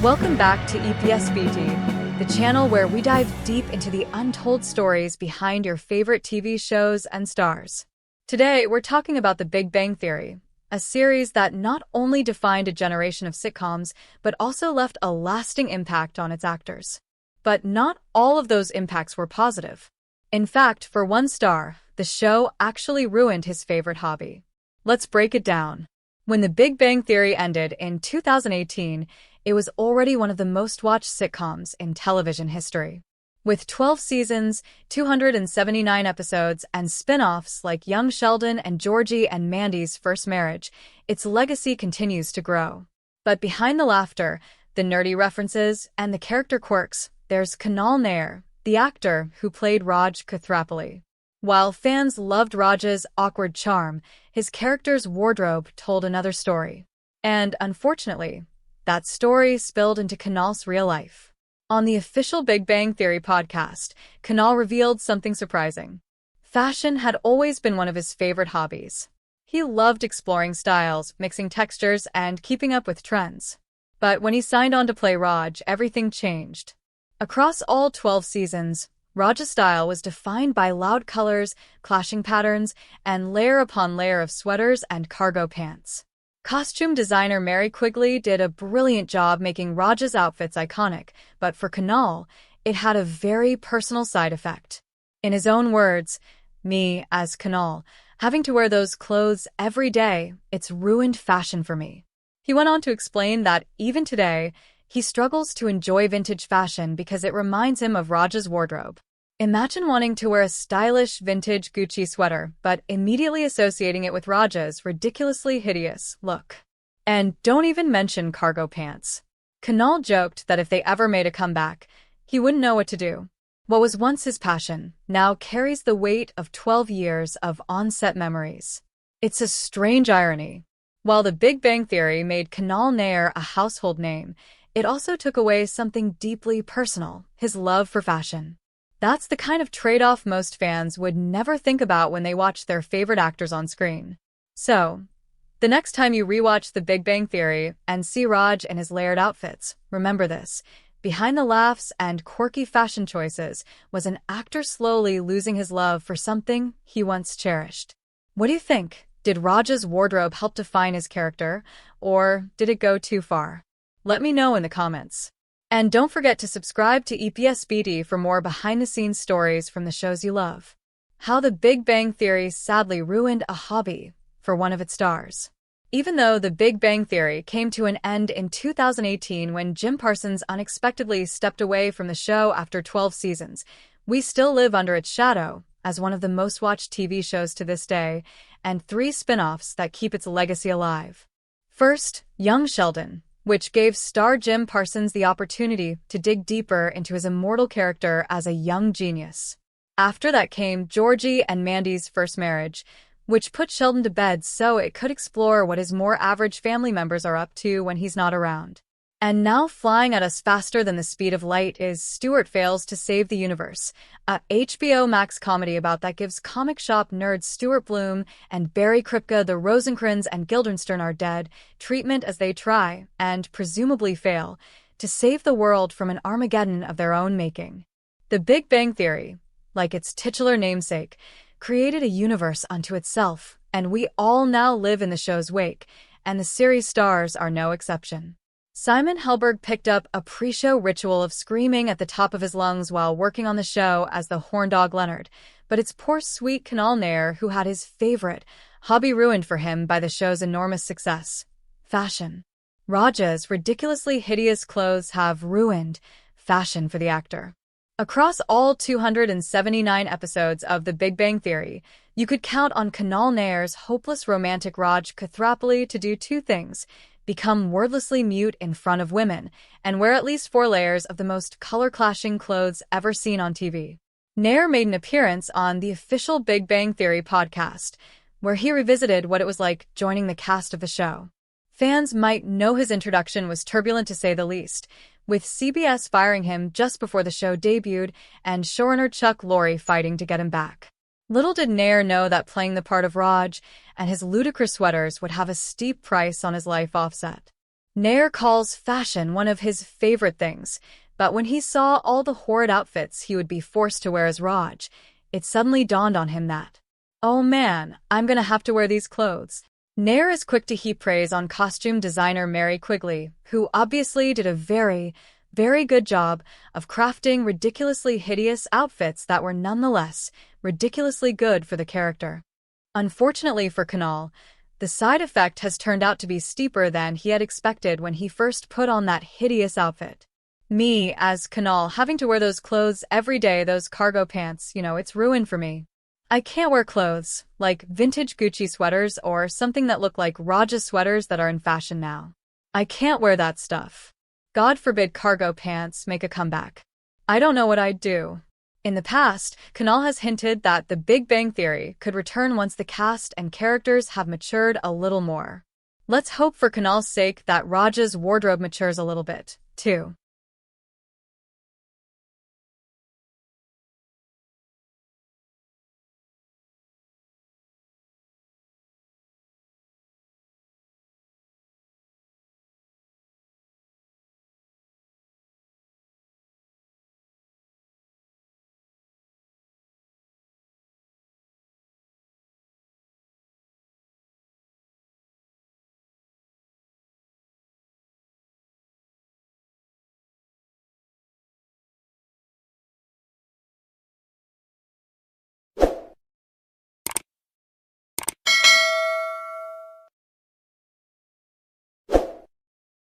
Welcome back to EPSBT, the channel where we dive deep into the untold stories behind your favorite TV shows and stars. Today, we're talking about The Big Bang Theory, a series that not only defined a generation of sitcoms, but also left a lasting impact on its actors. But not all of those impacts were positive. In fact, for one star, the show actually ruined his favorite hobby. Let's break it down. When The Big Bang Theory ended in 2018, it was already one of the most-watched sitcoms in television history. With 12 seasons, 279 episodes, and spin-offs like Young Sheldon and Georgie and Mandy's First Marriage, its legacy continues to grow. But behind the laughter, the nerdy references, and the character quirks, there's Kunal Nayyar, the actor who played Raj Kathrapali. While fans loved Raj's awkward charm, his character's wardrobe told another story. And, unfortunately, that story spilled into Kunal's real life. On the official Big Bang Theory podcast, Kunal revealed something surprising. Fashion had always been one of his favorite hobbies. He loved exploring styles, mixing textures, and keeping up with trends. But when he signed on to play Raj, everything changed. Across all 12 seasons, Raj's style was defined by loud colors, clashing patterns, and layer upon layer of sweaters and cargo pants. Costume designer Mary Quigley did a brilliant job making Raj's outfits iconic, but for Kunal, it had a very personal side effect. In his own words, "Me, as Kunal, having to wear those clothes every day, it's ruined fashion for me." He went on to explain that even today, he struggles to enjoy vintage fashion because it reminds him of Raj's wardrobe. Imagine wanting to wear a stylish vintage Gucci sweater, but immediately associating it with Raj's ridiculously hideous look. And don't even mention cargo pants. Kunal joked that if they ever made a comeback, he wouldn't know what to do. What was once his passion now carries the weight of 12 years of on-set memories. It's a strange irony. While The Big Bang Theory made Kunal Nayyar a household name, it also took away something deeply personal, his love for fashion. That's the kind of trade-off most fans would never think about when they watch their favorite actors on screen. So, the next time you rewatch The Big Bang Theory and see Raj in his layered outfits, remember this. Behind the laughs and quirky fashion choices was an actor slowly losing his love for something he once cherished. What do you think? Did Raj's wardrobe help define his character, or did it go too far? Let me know in the comments. And don't forget to subscribe to EPSBT for more behind-the-scenes stories from the shows you love. How The Big Bang Theory sadly ruined a hobby for one of its stars. Even though The Big Bang Theory came to an end in 2018 when Jim Parsons unexpectedly stepped away from the show after 12 seasons, we still live under its shadow as one of the most-watched TV shows to this day, and 3 spin-offs that keep its legacy alive. First, Young Sheldon, which gave star Jim Parsons the opportunity to dig deeper into his immortal character as a young genius. After that came Georgie and Mandy's First Marriage, which put Sheldon to bed so it could explore what his more average family members are up to when he's not around. And now flying at us faster than the speed of light is Stuart Fails to Save the Universe, a HBO Max comedy about that gives comic shop nerds Stuart Bloom and Barry Kripke, the Rosencrantz and Guildenstern are dead, treatment as they try, and presumably fail, to save the world from an Armageddon of their own making. The Big Bang Theory, like its titular namesake, created a universe unto itself, and we all now live in the show's wake, and the series stars are no exception. Simon Helberg picked up a pre-show ritual of screaming at the top of his lungs while working on the show as the horn dog Leonard, but it's poor sweet Kunal Nayyar who had his favorite hobby ruined for him by the show's enormous success: fashion. Raj's ridiculously hideous clothes have ruined fashion for the actor. Across all 279 episodes of The Big Bang Theory, you could count on Kunal Nayyar's hopeless romantic Raj Kathrapali to do 2 things: become wordlessly mute in front of women, and wear at least 4 layers of the most color-clashing clothes ever seen on TV. Nayyar made an appearance on the official Big Bang Theory podcast, where he revisited what it was like joining the cast of the show. Fans might know his introduction was turbulent to say the least, with CBS firing him just before the show debuted and showrunner Chuck Lorre fighting to get him back. Little did Nayyar know that playing the part of Raj and his ludicrous sweaters would have a steep price on his life offset. Nayyar calls fashion one of his favorite things, but when he saw all the horrid outfits he would be forced to wear as Raj, it suddenly dawned on him that, oh man, I'm gonna have to wear these clothes. Nayyar is quick to heap praise on costume designer Mary Quigley, who obviously did a very, very good job of crafting ridiculously hideous outfits that were nonetheless ridiculously good for the character. Unfortunately for Kunal, the side effect has turned out to be steeper than he had expected when he first put on that hideous outfit. Me, as Kunal, having to wear those clothes every day, those cargo pants, it's ruin for me. I can't wear clothes, like vintage Gucci sweaters or something that look like Raja sweaters that are in fashion now. I can't wear that stuff. God forbid cargo pants make a comeback. I don't know what I'd do. In the past, Kunal has hinted that The Big Bang Theory could return once the cast and characters have matured a little more. Let's hope for Kunal's sake that Raja's wardrobe matures a little bit, too.